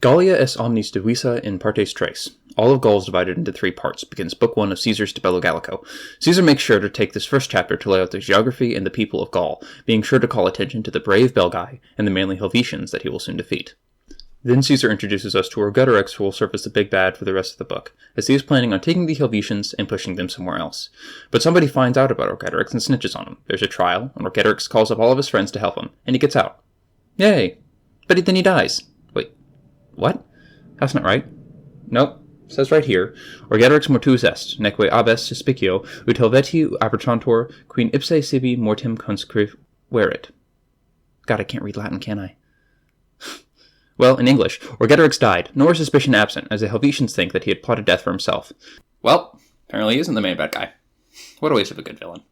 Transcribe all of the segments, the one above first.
Gallia est omnis divisa in partes tres. All of Gaul is divided into 3 parts, begins Book 1 of Caesar's to Bello Gallico. Caesar makes sure to take this first chapter to lay out the geography and the people of Gaul, being sure to call attention to the brave Belgae and the manly Helvetians that he will soon defeat. Then Caesar introduces us to Ariovistus, who will serve as the big bad for the rest of the book, as he is planning on taking the Helvetians and pushing them somewhere else. But somebody finds out about Ariovistus and snitches on him. There's a trial, and Ariovistus calls up all of his friends to help him, and he gets out. Yay! But then he dies. Wait, what? That's not right. Nope. It says right here, Ariovistus mortus est, neque abes suspicio, ut Helvetii apertantur, quin ipse sibi mortem conscriverit. God, I can't read Latin, can I? Well, in English, Ariovistus died, nor suspicion absent, as the Helvetians think that he had plotted death for himself. Well, apparently he isn't the main bad guy. What a waste of a good villain.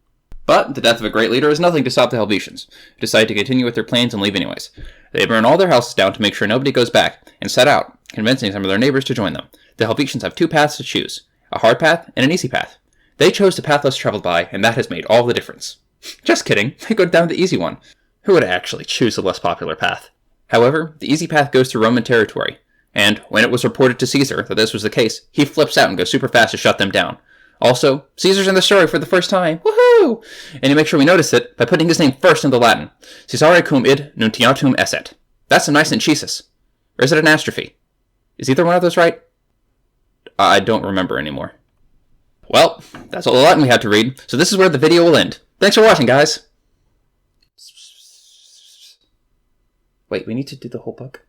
But the death of a great leader is nothing to stop the Helvetians, who decide to continue with their plans and leave anyways. They burn all their houses down to make sure nobody goes back, and set out, convincing some of their neighbors to join them. The Helvetians have 2 paths to choose, a hard path and an easy path. They chose the path less traveled by, and that has made all the difference. Just kidding, they go down the easy one. Who would actually choose the less popular path? However, the easy path goes through Roman territory, and when it was reported to Caesar that this was the case, he flips out and goes super fast to shut them down. Also, Caesar's in the story for the first time. Woohoo! And he makes sure we notice it by putting his name first in the Latin. Caesare cum id nuntiatum esset. That's a nice anchises. Or is it an astrophe? Is either one of those right? I don't remember anymore. Well, that's all the Latin we had to read, so this is where the video will end. Thanks for watching, guys! Wait, we need to do the whole book?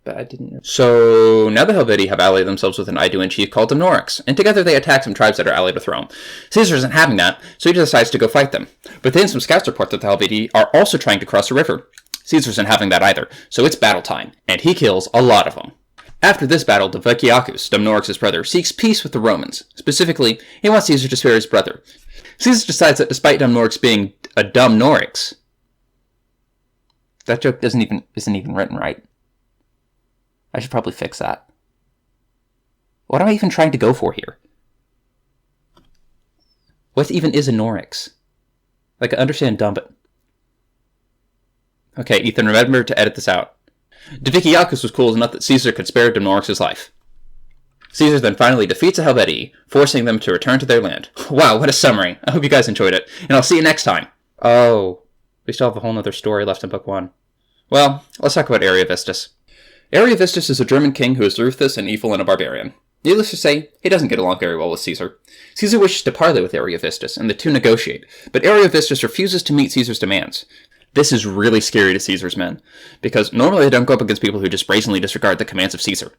But I didn't know. So, now the Helvetii have allied themselves with an Aeduan chief called Dumnorix, and together they attack some tribes that are allied with Rome. Caesar isn't having that, so he decides to go fight them. But then some scouts report that the Helvetii are also trying to cross a river. Caesar isn't having that either, so it's battle time, and he kills a lot of them. After this battle, Diviciacus, Dumnorix's brother, seeks peace with the Romans. Specifically, he wants Caesar to spare his brother. Caesar decides that despite Dumnorix being a dumb Norix, that joke isn't even written right. I should probably fix that. What am I even trying to go for here? What even is a Norix? Like, I understand dumb, but... Okay, Ethan, remember to edit this out. Diviciacus was cool enough that Caesar could spare Dumnorix's life. Caesar then finally defeats the Helvetii, forcing them to return to their land. Wow, what a summary. I hope you guys enjoyed it, and I'll see you next time. Oh, we still have a whole nother story left in Book 1. Well, let's talk about Ariovistus. Ariovistus is a German king who is ruthless and evil and a barbarian. Needless to say, he doesn't get along very well with Caesar. Caesar wishes to parley with Ariovistus, and the two negotiate, but Ariovistus refuses to meet Caesar's demands. This is really scary to Caesar's men, because normally they don't go up against people who just brazenly disregard the commands of Caesar.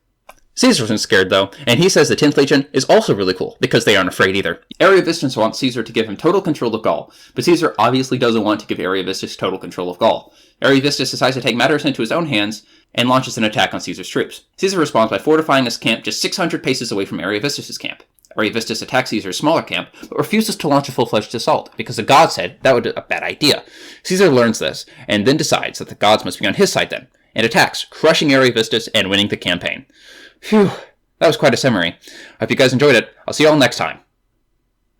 Caesar isn't scared, though, and he says the 10th Legion is also really cool, because they aren't afraid either. Ariovistus wants Caesar to give him total control of Gaul, but Caesar obviously doesn't want to give Ariovistus total control of Gaul. Ariovistus decides to take matters into his own hands, and launches an attack on Caesar's troops. Caesar responds by fortifying his camp just 600 paces away from Ariovistus' camp. Ariovistus attacks Caesar's smaller camp, but refuses to launch a full-fledged assault, because the gods said that would be a bad idea. Caesar learns this, and then decides that the gods must be on his side then, and attacks, crushing Ariovistus and winning the campaign. Phew, that was quite a summary. I hope you guys enjoyed it. I'll see you all next time.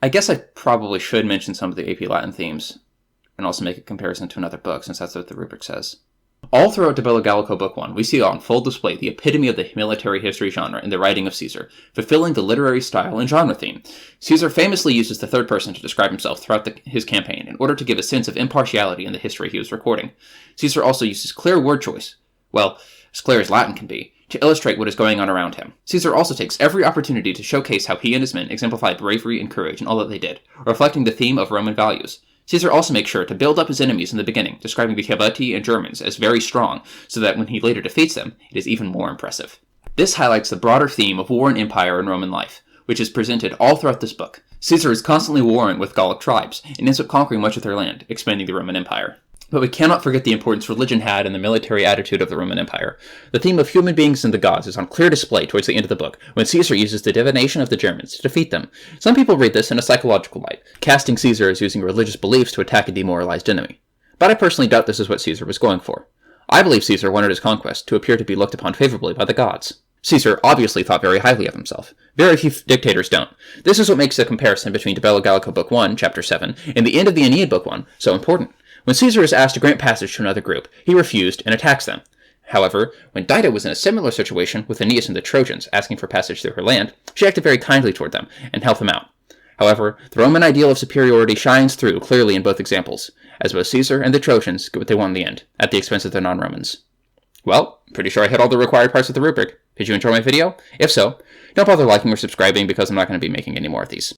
I guess I probably should mention some of the AP Latin themes, and also make a comparison to another book, since that's what the rubric says. All throughout De Bello Gallico Book 1, we see on full display the epitome of the military history genre in the writing of Caesar, fulfilling the literary style and genre theme. Caesar famously uses the third person to describe himself throughout his campaign in order to give a sense of impartiality in the history he was recording. Caesar also uses clear word choice, well, as clear as Latin can be, to illustrate what is going on around him. Caesar also takes every opportunity to showcase how he and his men exemplify bravery and courage in all that they did, reflecting the theme of Roman values. Caesar also makes sure to build up his enemies in the beginning, describing the Helvetii and Germans as very strong, so that when he later defeats them, it is even more impressive. This highlights the broader theme of war and empire in Roman life, which is presented all throughout this book. Caesar is constantly warring with Gallic tribes, and ends up conquering much of their land, expanding the Roman Empire. But we cannot forget the importance religion had in the military attitude of the Roman Empire. The theme of human beings and the gods is on clear display towards the end of the book, when Caesar uses the divination of the Germans to defeat them. Some people read this in a psychological light, casting Caesar as using religious beliefs to attack a demoralized enemy. But I personally doubt this is what Caesar was going for. I believe Caesar wanted his conquest to appear to be looked upon favorably by the gods. Caesar obviously thought very highly of himself. Very few dictators don't. This is what makes the comparison between De Bello Gallico Book 1, Chapter 7, and the end of the Aeneid Book 1 so important. When Caesar is asked to grant passage to another group, he refused and attacks them. However, when Dido was in a similar situation with Aeneas and the Trojans asking for passage through her land, she acted very kindly toward them and helped them out. However, the Roman ideal of superiority shines through clearly in both examples, as both Caesar and the Trojans get what they want in the end, at the expense of the non-Romans. Well, pretty sure I hit all the required parts of the rubric. Did you enjoy my video? If so, don't bother liking or subscribing because I'm not going to be making any more of these.